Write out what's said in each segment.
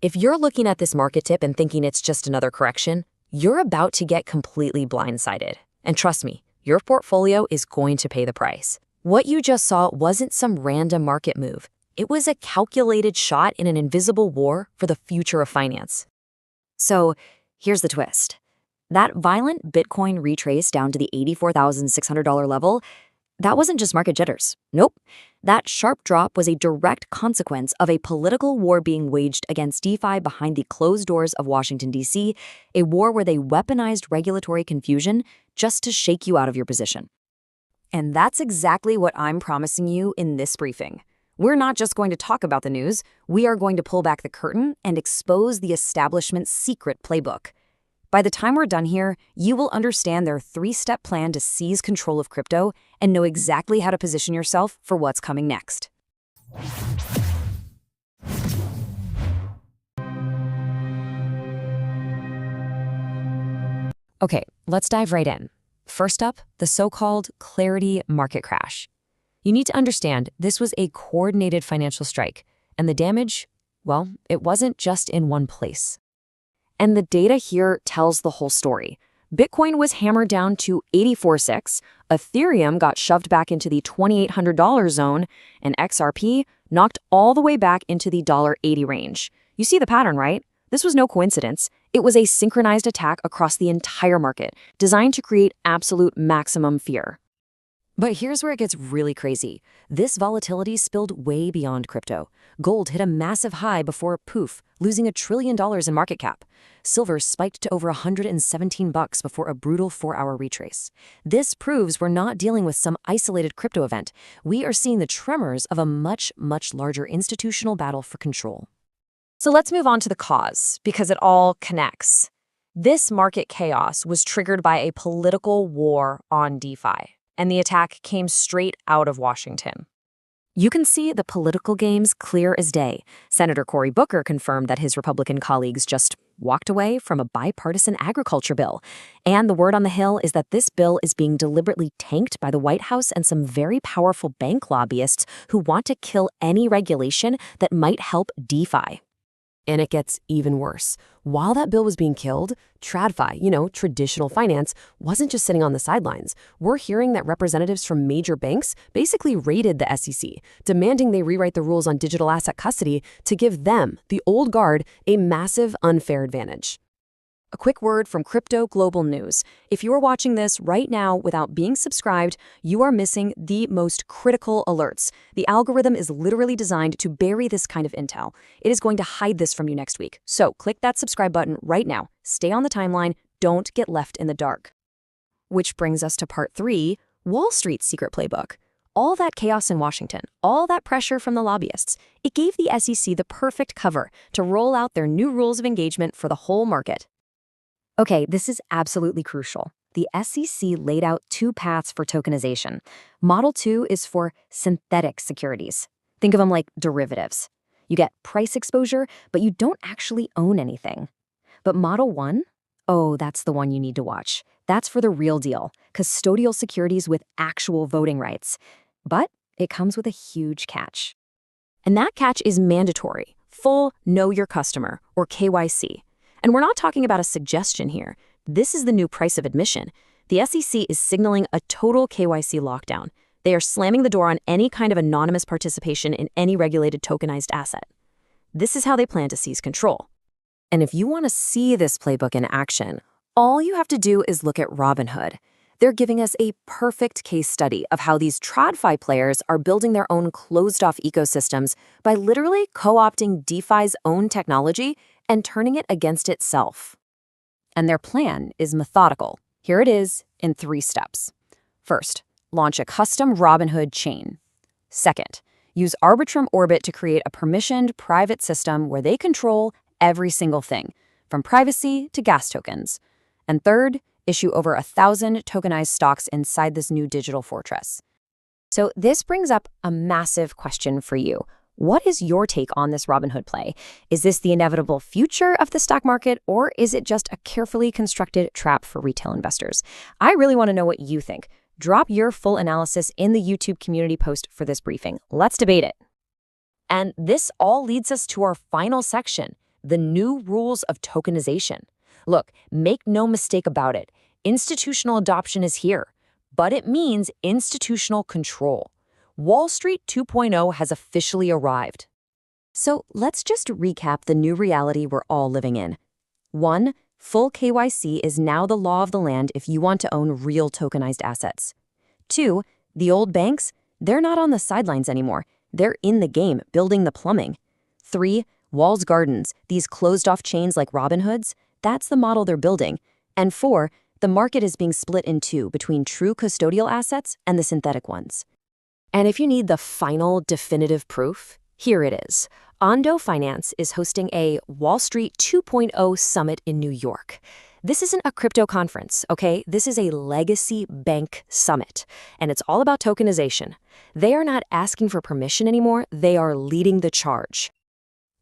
If you're looking at this market tip and thinking it's just another correction, you're about to get completely blindsided. And trust me, your portfolio is going to pay the price. What you just saw wasn't some random market move. It was a calculated shot in an invisible war for the future of finance. So here's the twist. That violent Bitcoin retrace down to the $84,600 level, that wasn't just market jitters. Nope. That sharp drop was a direct consequence of a political war being waged against DeFi behind the closed doors of Washington, D.C., a war where they weaponized regulatory confusion just to shake you out of your position. And that's exactly what I'm promising you in this briefing. We're not just going to talk about the news, we are going to pull back the curtain and expose the establishment's secret playbook. By the time we're done here, you will understand their three-step plan to seize control of crypto and know exactly how to position yourself for what's coming next. Okay, let's dive right in. First up, the so-called Clarity market crash. You need to understand this was a coordinated financial strike, and the damage, well, it wasn't just in one place. And the data here tells the whole story. Bitcoin was hammered down to 84.6, Ethereum got shoved back into the $2,800 zone, and XRP knocked all the way back into the $80 range. You see the pattern, right? This was no coincidence. It was a synchronized attack across the entire market, designed to create absolute maximum fear. But here's where it gets really crazy. This volatility spilled way beyond crypto. Gold hit a massive high before poof, losing $1 trillion in market cap. Silver spiked to over $117 before a brutal 4-hour retrace. This proves we're not dealing with some isolated crypto event. We are seeing the tremors of a much, much larger institutional battle for control. So let's move on to the cause, because it all connects. This market chaos was triggered by a political war on DeFi, and the attack came straight out of Washington. You can see the political games clear as day. Senator Cory confirmed that his Republican colleagues just walked away from a bipartisan agriculture bill. And the word on the Hill is that this bill is being deliberately tanked by the White House and some very powerful bank lobbyists who want to kill any regulation that might help DeFi. And it gets even worse. While that bill was being killed, TradFi, traditional finance, wasn't just sitting on the sidelines. We're hearing that representatives from major banks basically raided the SEC, demanding they rewrite the rules on digital asset custody to give them, the old guard, a massive unfair advantage. A quick word from Crypto Global News. If you are watching this right now without being subscribed, you are missing the most critical alerts. The algorithm is literally designed to bury this kind of intel. It is going to hide this from you next week. So click that subscribe button right now. Stay on the timeline. Don't get left in the dark. Which brings us to part 3, Wall Street's secret playbook. All that chaos in Washington, all that pressure from the lobbyists, it gave the SEC the perfect cover to roll out their new rules of engagement for the whole market. Okay, this is absolutely crucial. The SEC laid out 2 paths for tokenization. Model 2 is for synthetic securities. Think of them like derivatives. You get price exposure, but you don't actually own anything. But Model 1? Oh, that's the one you need to watch. That's for the real deal, custodial securities with actual voting rights. But it comes with a huge catch. And that catch is mandatory, full Know Your Customer, or KYC. And we're not talking about a suggestion here. This is the new price of admission. The SEC is signaling a total KYC lockdown. They are slamming the door on any kind of anonymous participation in any regulated tokenized asset. This is how they plan to seize control. And if you want to see this playbook in action, all you have to do is look at Robinhood. They're giving us a perfect case study of how these TradFi players are building their own closed-off ecosystems by literally co-opting DeFi's own technology and turning it against itself. And their plan is methodical. Here it is in 3 steps. First, launch a custom Robinhood chain. Second, use Arbitrum Orbit to create a permissioned private system where they control every single thing, from privacy to gas tokens. And third, issue over 1,000 tokenized stocks inside this new digital fortress. So this brings up a massive question for you. What is your take on this Robinhood play? Is this the inevitable future of the stock market, or is it just a carefully constructed trap for retail investors? I really want to know what you think. Drop your full analysis in the YouTube community post for this briefing. Let's debate it. And this all leads us to our final section, the new rules of tokenization. Look, make no mistake about it. Institutional adoption is here, but it means institutional control. Wall Street 2.0 has officially arrived. So let's just recap the new reality we're all living in. 1. Full KYC is now the law of the land if you want to own real tokenized assets. 2. The old banks, they're not on the sidelines anymore. They're in the game, building the plumbing. 3. Walled gardens, these closed-off chains like Robinhood's, that's the model they're building. And 4. The market is being split in two between true custodial assets and the synthetic ones. And if you need the final definitive proof, here it is. Ondo Finance is hosting a Wall Street 2.0 summit in New York. This isn't a crypto conference, okay? This is a legacy bank summit, and it's all about tokenization. They are not asking for permission anymore. They are leading the charge.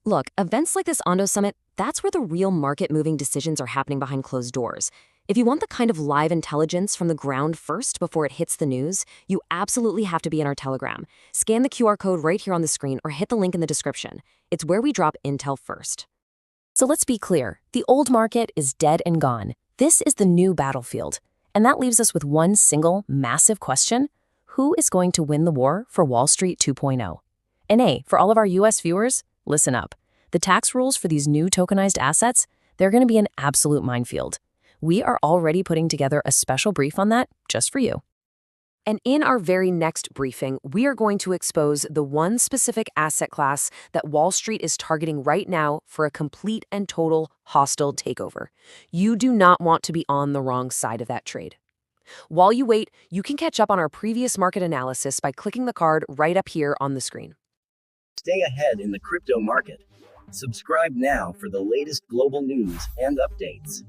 Look, events like this Ondo Summit, that's where the real market-moving decisions are happening behind closed doors. If you want the kind of live intelligence from the ground first before it hits the news, you absolutely have to be in our Telegram. Scan the QR code right here on the screen or hit the link in the description. It's where we drop intel first. So let's be clear. The old market is dead and gone. This is the new battlefield. And that leaves us with one single, massive question. Who is going to win the war for Wall Street 2.0? And hey, for all of our US viewers, listen up. The tax rules for these new tokenized assets, they're going to be an absolute minefield. We are already putting together a special brief on that just for you. And in our very next briefing, we are going to expose the one specific asset class that Wall Street is targeting right now for a complete and total hostile takeover. You do not want to be on the wrong side of that trade. While you wait, you can catch up on our previous market analysis by clicking the card right up here on the screen. Stay ahead in the crypto market. Subscribe now for the latest global news and updates.